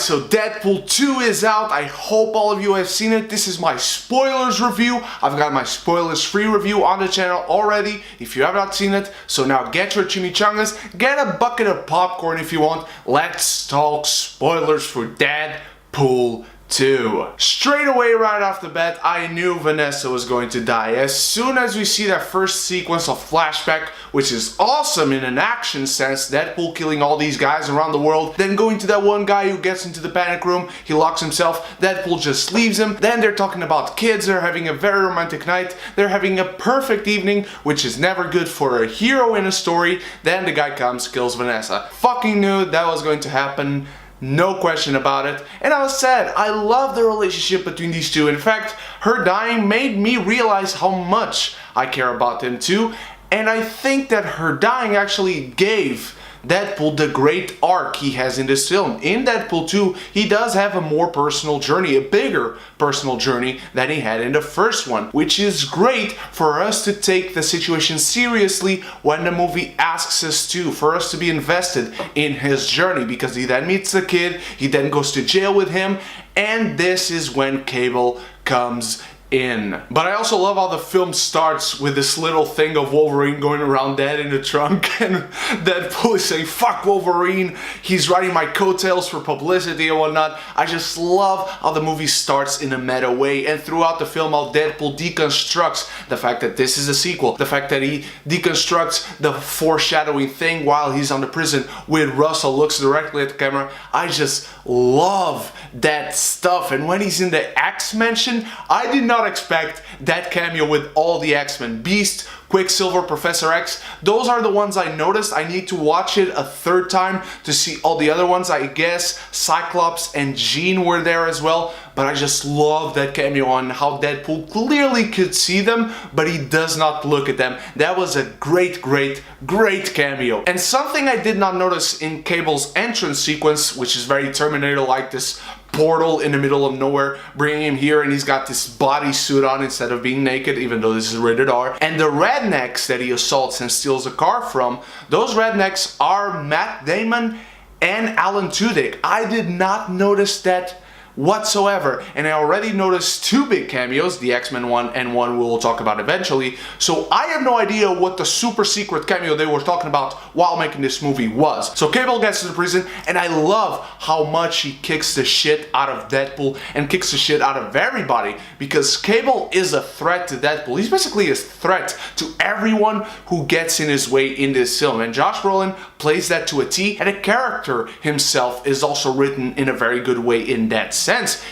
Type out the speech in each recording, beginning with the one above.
so Deadpool 2 is out. I hope all of you have seen it. This is my spoilers review. I've got my spoilers free review on the channel already if you have not seen it. So now get your chimichangas, get a bucket of popcorn if you want. Let's talk spoilers for Deadpool 2. Straight away, right off the bat, I knew Vanessa was going to die. As soon as we see that first sequence of flashback, which is awesome in an action sense, Deadpool killing all these guys around the world, then going to that one guy who gets into the panic room, he locks himself, Deadpool just leaves him, then they're talking about kids, they're having a very romantic night, they're having a perfect evening, which is never good for a hero in a story, then the guy comes, kills Vanessa. Fucking knew that was going to happen. No question about it. And I was sad. I love the relationship between these two. In fact, her dying made me realize how much I care about them too. And I think that her dying actually gave Deadpool the great arc he has in this film. In Deadpool 2, he does have a more personal journey, a bigger personal journey than he had in the first one, which is great for us to take the situation seriously when the movie asks us to, for us to be invested in his journey, because he then meets the kid, he then goes to jail with him, and this is when Cable comes in. But I also love how the film starts with this little thing of Wolverine going around dead in the trunk, and Deadpool is saying, "Fuck Wolverine, he's riding my coattails for publicity and whatnot." I just love how the movie starts in a meta way, and throughout the film how Deadpool deconstructs the fact that this is a sequel, the fact that he deconstructs the foreshadowing thing while he's on the prison with Russell, looks directly at the camera. I just love that stuff. And when he's in the X-Mansion, I did not expect that cameo with all the X-Men. Beast, Quicksilver, Professor X, those are the ones I noticed. I need to watch it a third time to see all the other ones. I guess Cyclops and Jean were there as well, but I just love that cameo on how Deadpool clearly could see them, but he does not look at them. That was a great cameo. And something I did not notice in Cable's entrance sequence, which is very Terminator-like, this portal in the middle of nowhere, bringing him here, and he's got this bodysuit on instead of being naked, even though this is rated R. And the rednecks that he assaults and steals a car from, those rednecks are Matt Damon and Alan Tudyk. I did not notice that whatsoever, and I already noticed two big cameos, the X-Men one and one we'll talk about eventually, so I have no idea what the super secret cameo they were talking about while making this movie was. So Cable gets to the prison, and I love how much he kicks the shit out of Deadpool and kicks the shit out of everybody, because Cable is a threat to Deadpool. He's basically a threat to everyone who gets in his way in this film, and Josh Brolin plays that to a T, and the character himself is also written in a very good way in that sense.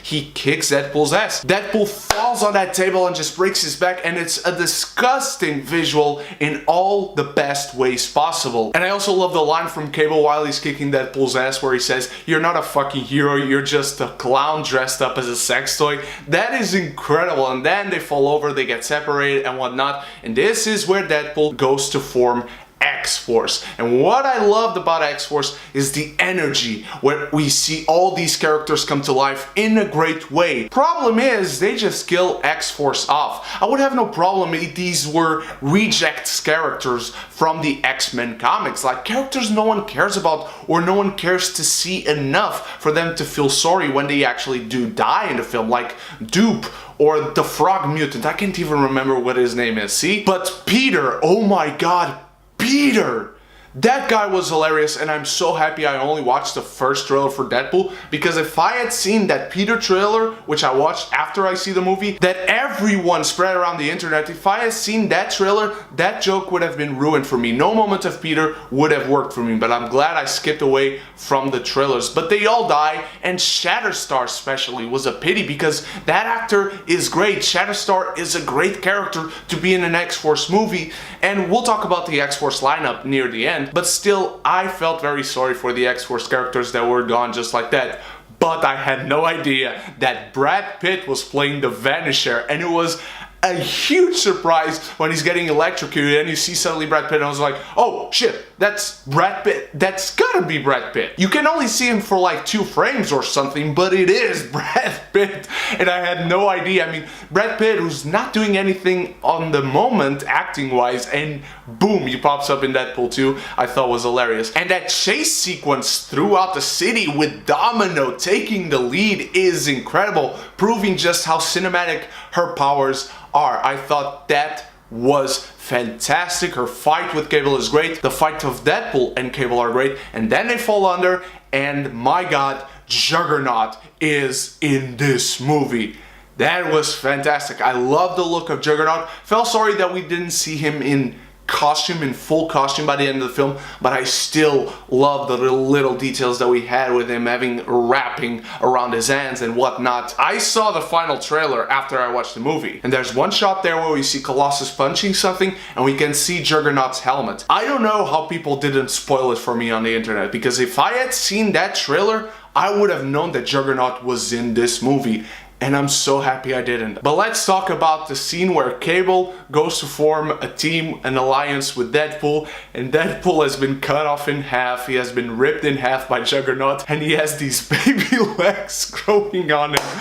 He kicks Deadpool's ass. Deadpool falls on that table and just breaks his back, and it's a disgusting visual in all the best ways possible. And I also love the line from Cable while he's kicking Deadpool's ass where he says, "You're not a fucking hero, you're just a clown dressed up as a sex toy." That is incredible. And then they fall over, they get separated and whatnot, and this is where Deadpool goes to form X-Force. And what I loved about X-Force is the energy where we see all these characters come to life in a great way. Problem is, they just kill X-Force off. I would have no problem if these were rejects characters from the X-Men comics, like characters no one cares about or no one cares to see enough for them to feel sorry when they actually do die in the film, like Dupe or the Frog Mutant. I can't even remember what his name is, see? But Peter, oh my god, Peter! That guy was hilarious, and I'm so happy I only watched the first trailer for Deadpool, because if I had seen that Peter trailer, which I watched after I see the movie, that everyone spread around the internet, if I had seen that trailer, that joke would have been ruined for me. No moment of Peter would have worked for me, but I'm glad I skipped away from the trailers. But they all die, and Shatterstar especially was a pity, because that actor is great. Shatterstar is a great character to be in an X-Force movie, and we'll talk about the X-Force lineup near the end. But still, I felt very sorry for the X-Force characters that were gone just like that. But I had no idea that Brad Pitt was playing the Vanisher, and it was a huge surprise when he's getting electrocuted and you see suddenly Brad Pitt, and I was like, oh shit, that's Brad Pitt. That's gotta be Brad Pitt. You can only see him for like 2 frames or something, but it is Brad Pitt. And I had no idea. I mean, Brad Pitt, who's not doing anything on the moment acting-wise, and boom, he pops up in Deadpool 2, I thought was hilarious. And that chase sequence throughout the city with Domino taking the lead is incredible, proving just how cinematic her powers are. I thought that was fantastic. Her fight with Cable is great. The fight of Deadpool and Cable are great. And then they fall under, and my god, Juggernaut is in this movie. That was fantastic. I love the look of Juggernaut. Felt sorry that we didn't see him in costume, in full costume by the end of the film, but I still love the little details that we had with him having wrapping around his hands and whatnot. I saw the final trailer after I watched the movie, and there's one shot there where we see Colossus punching something and we can see Juggernaut's helmet. I don't know how people didn't spoil it for me on the internet, because if I had seen that trailer, I would have known that Juggernaut was in this movie. And I'm so happy I didn't. But let's talk about the scene where Cable goes to form a team, an alliance with Deadpool, and Deadpool has been cut off in half, he has been ripped in half by Juggernaut, and he has these baby legs growing on him.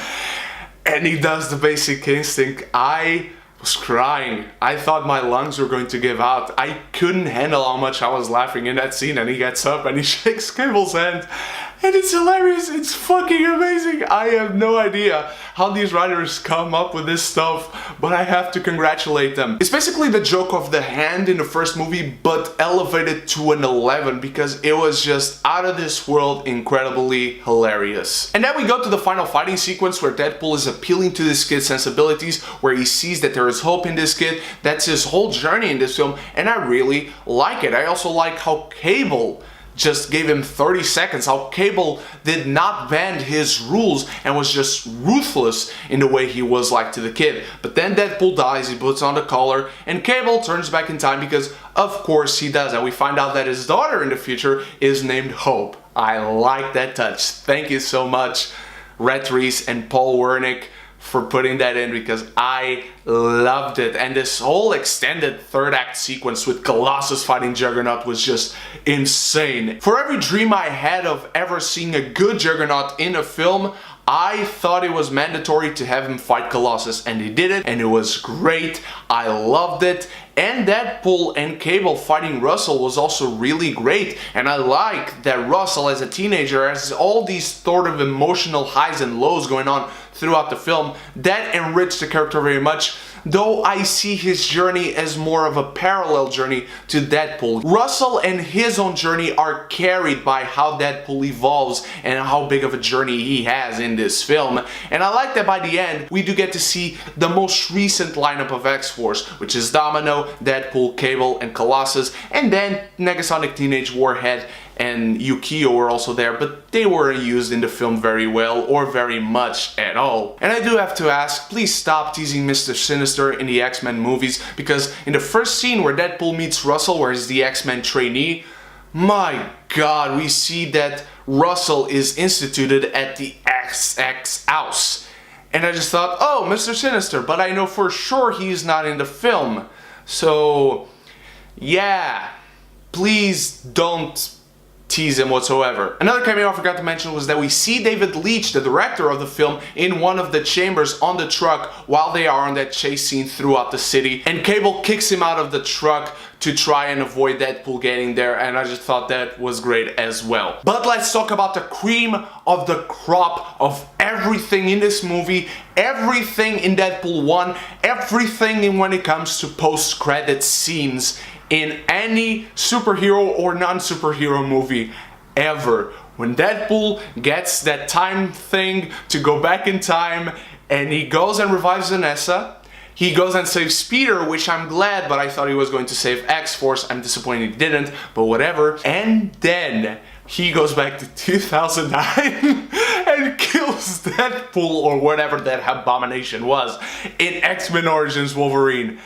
And he does the basic instinct. I was crying. I thought my lungs were going to give out. I couldn't handle how much I was laughing in that scene, and he gets up and he shakes Cable's hand. And it's hilarious, it's fucking amazing. I have no idea how these writers come up with this stuff, but I have to congratulate them. It's basically the joke of the hand in the first movie, but elevated to an 11, because it was just out of this world, incredibly hilarious. And then we go to the final fighting sequence where Deadpool is appealing to this kid's sensibilities, where he sees that there is hope in this kid. That's his whole journey in this film, and I really like it. I also like how Cable just gave him 30 seconds, how Cable did not bend his rules and was just ruthless in the way he was like to the kid. But then Deadpool dies, he puts on the collar, and Cable turns back in time because of course he does, and we find out that his daughter in the future is named Hope. I like that touch. Thank you so much, Rhett Reese and Paul Wernick, for putting that in, because I loved it. And this whole extended third act sequence with Colossus fighting Juggernaut was just insane. For every dream I had of ever seeing a good Juggernaut in a film, I thought it was mandatory to have him fight Colossus, and he did it, and it was great. I loved it. And Deadpool and Cable fighting Russell was also really great, and I like that Russell as a teenager has all these sort of emotional highs and lows going on throughout the film. That enriched the character very much, though I see his journey as more of a parallel journey to Deadpool. Russell and his own journey are carried by how Deadpool evolves and how big of a journey he has in this film. And I like that by the end, we do get to see the most recent lineup of X-Force, which is Domino, Deadpool, Cable, and Colossus, and then Negasonic Teenage Warhead and Yukio were also there, but they weren't used in the film very well or very much at all. And I do have to ask, please stop teasing Mr. Sinister in the X-Men movies, because in the first scene where Deadpool meets Russell, where he's the X-Men trainee, my god, we see that Russell is instituted at the XX house. And I just thought, oh, Mr. Sinister, but I know for sure he's not in the film. So, yeah, please don't tease him whatsoever. Another cameo I forgot to mention was that we see David Leitch, the director of the film, in one of the chambers on the truck while they are on that chase scene throughout the city, and Cable kicks him out of the truck to try and avoid Deadpool getting there, and I just thought that was great as well. But let's talk about the cream of the crop of everything in this movie, everything in Deadpool 1, everything in when it comes to post-credit scenes in any superhero or non-superhero movie ever. When Deadpool gets that time thing to go back in time, and he goes and revives Vanessa, he goes and saves Peter, which I'm glad, but I thought he was going to save X-Force. I'm disappointed he didn't, but whatever. And then he goes back to 2009 and kills Deadpool or whatever that abomination was in X-Men Origins Wolverine.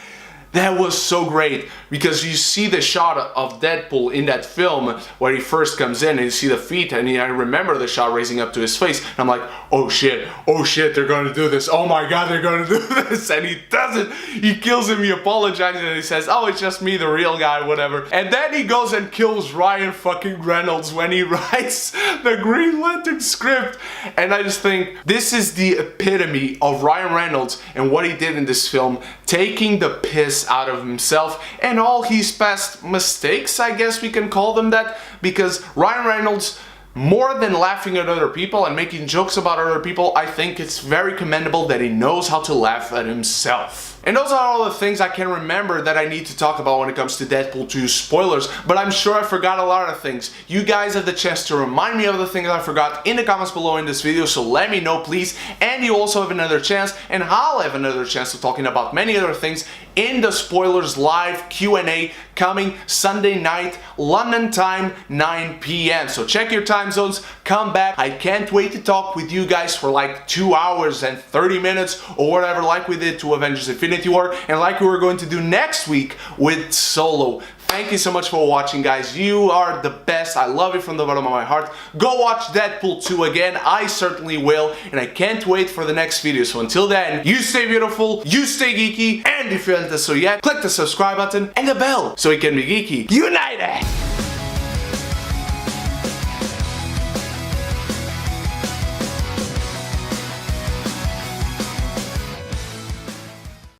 That was so great because you see the shot of Deadpool in that film where he first comes in and you see the feet, and I remember the shot raising up to his face, and I'm like, oh shit, they're gonna do this, oh my god, they're gonna do this, and he doesn't. He kills him, he apologizes, and he says, oh, it's just me, the real guy, whatever. And then he goes and kills Ryan fucking Reynolds when he writes the Green Lantern script. And I just think this is the epitome of Ryan Reynolds and what he did in this film, taking the piss out of himself and all his past mistakes, I guess we can call them that, because Ryan Reynolds, more than laughing at other people and making jokes about other people, I think it's very commendable that he knows how to laugh at himself. And those are all the things I can remember that I need to talk about when it comes to Deadpool 2 spoilers, but I'm sure I forgot a lot of things. You guys have the chance to remind me of the things I forgot in the comments below in this video, so let me know please. And you also have another chance, and I'll have another chance of talking about many other things in the spoilers live Q&A coming Sunday night, London time, 9 p.m. So check your time zones, come back. I can't wait to talk with you guys for like 2 hours and 30 minutes or whatever, like we did to Avengers Infinity War, and like we were going to do next week with Solo. Thank you so much for watching, guys. You are the best. I love you from the bottom of my heart. Go watch Deadpool 2 again. I certainly will, and I can't wait for the next video. So until then, you stay beautiful, you stay geeky, and if you haven't done so yet, click the subscribe button and the bell so you can be geeky united.